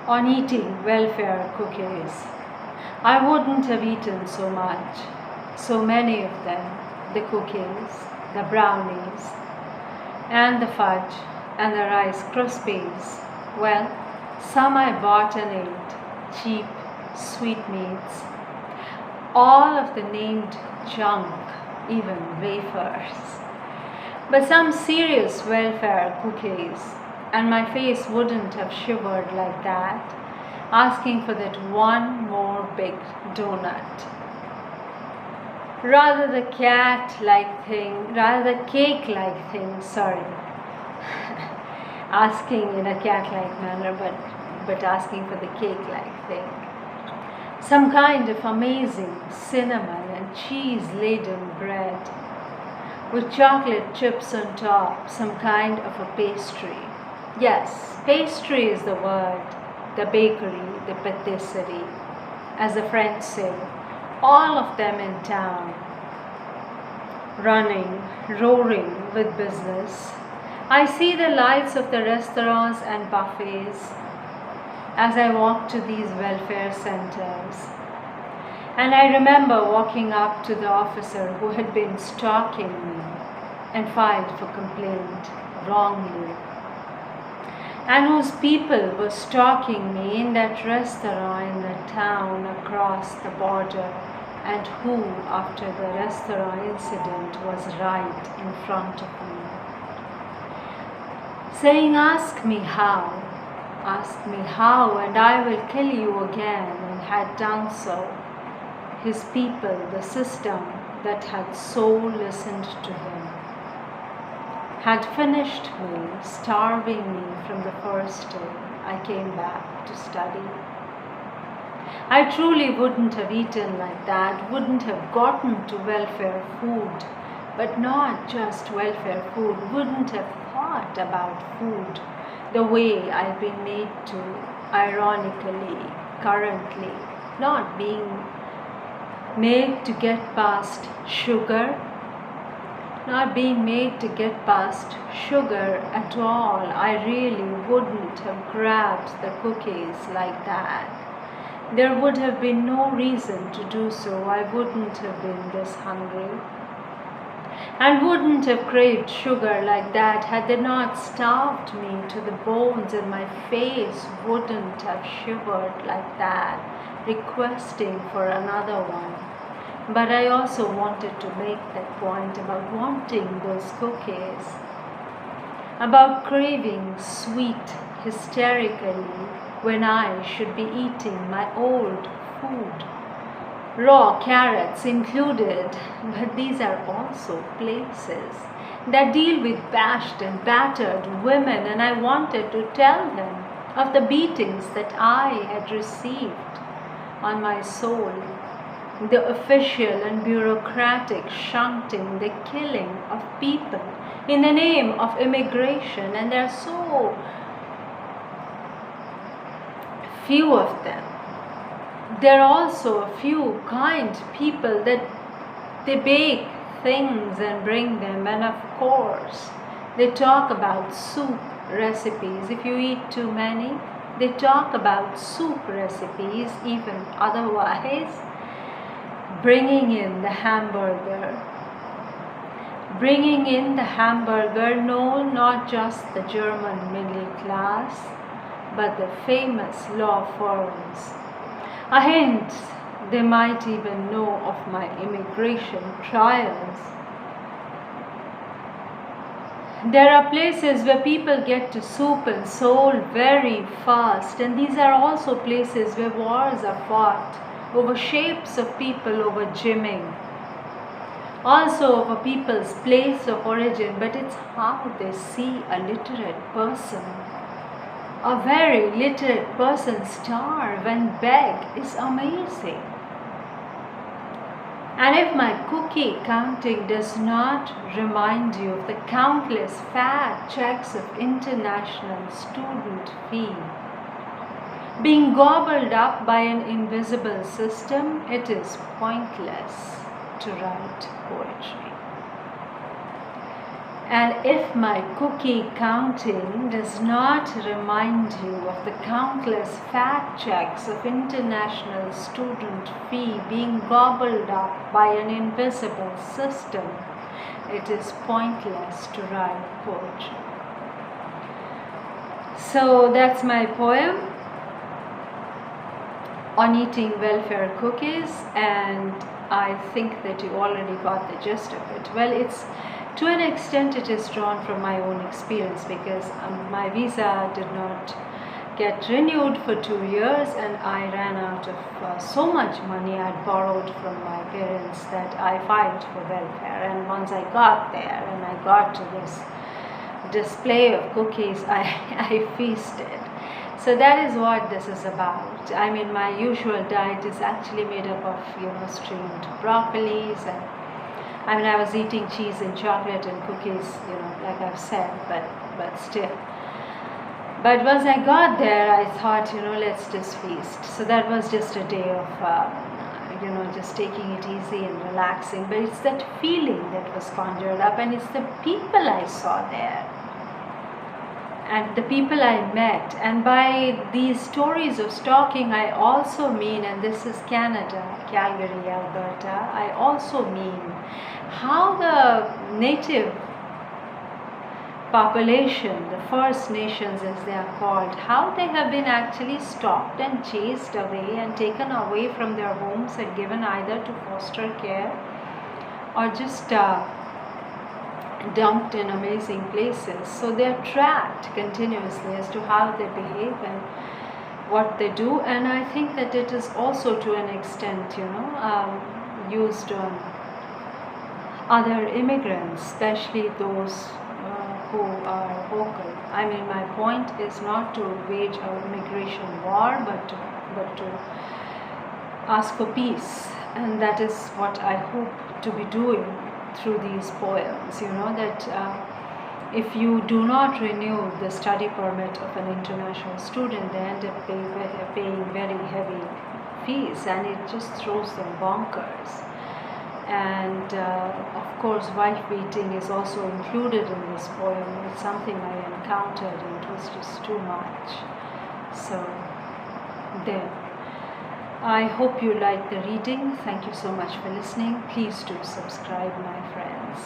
on eating welfare cookies. I wouldn't have eaten so much, so many of them, the cookies, the brownies, and the fudge, and the Rice Krispies. Well, some I bought and ate, cheap sweetmeats, all of the named junk, even wafers. But some serious welfare cookies, and my face wouldn't have shivered like that, asking for that one more big donut. Rather the cake-like thing, asking in a cat-like manner, but asking for the cake-like thing. Some kind of amazing cinnamon and cheese-laden bread with chocolate chips on top, some kind of a pastry. Yes, pastry is the word, the bakery, the patisserie, as the French say, all of them in town, running, roaring with business. I see the lights of the restaurants and buffets as I walk to these welfare centers. And I remember walking up to the officer who had been stalking me and filed for complaint wrongly, and whose people were stalking me in that restaurant in the town across the border, and who, after the restaurant incident, was right in front of me, saying, ask me how, and I will kill you again," and had done so. His people, the system that had so listened to him, had finished me, starving me from the first day I came back to study. I truly wouldn't have eaten like that, wouldn't have gotten to welfare food, but not just welfare food, wouldn't have thought about food the way I've been made to, ironically, currently, not being made to get past sugar, not being made to get past sugar at all. I really wouldn't have grabbed the cookies like that. There would have been no reason to do so. I wouldn't have been this hungry, and wouldn't have craved sugar like that had they not starved me to the bones, and my face wouldn't have shivered like that, requesting for another one. But I also wanted to make that point about wanting those cookies, about craving sweet hysterically when I should be eating my old food, raw carrots included. But these are also places that deal with bashed and battered women, and I wanted to tell them of the beatings that I had received on my soul, the official and bureaucratic shunting, the killing of people in the name of immigration, and there are so few of them. There are also a few kind people that they bake things and bring them, and of course they talk about soup recipes. If you eat too many, they talk about soup recipes, even otherwise. Bringing in the hamburger, no, not just the German middle class, but the famous law firms. A hint, they might even know of my immigration trials. There are places where people get to soup and soul very fast, and these are also places where wars are fought over shapes of people, over gymming, also over people's place of origin, but it's how they see a literate person. A very literate person starve and beg is amazing. And if my cookie counting does not remind you of the countless fat checks of international student fee being gobbled up by an invisible system, it is pointless to write poetry. And if my cookie counting does not remind you of the countless fat checks of international student fee being gobbled up by an invisible system, it is pointless to write poetry. So that's my poem on eating welfare cookies, and I think that you already got the gist of it. Well, it's to an extent it is drawn from my own experience, because my visa did not get renewed for 2 years, and I ran out of so much money I'd borrowed from my parents that I filed for welfare. And once I got there and I got to this display of cookies, I feasted. So that is what this is about. I mean, my usual diet is actually made up of steamed broccolis, and I mean, I was eating cheese and chocolate and cookies, like I've said, but still. But once I got there, I thought, let's just feast. So that was just a day of, just taking it easy and relaxing. But it's that feeling that was conjured up, and it's the people I saw there, and the people I met. And by these stories of stalking, I also mean, and this is Canada, Calgary, Alberta, I also mean how the native population, the First Nations as they are called, how they have been actually stalked and chased away and taken away from their homes and given either to foster care or just dumped in amazing places. So they are tracked continuously as to how they behave and what they do. And I think that it is also to an extent, used on other immigrants, especially those who are vocal. I mean, my point is not to wage an immigration war, but to ask for peace. And that is what I hope to be doing through these poems, that if you do not renew the study permit of an international student, they end up paying very heavy fees, and it just throws them bonkers. And of course, wife beating is also included in this poem. It's something I encountered, and it was just too much. So there. I hope you liked the reading. Thank you so much for listening. Please do subscribe, my friends.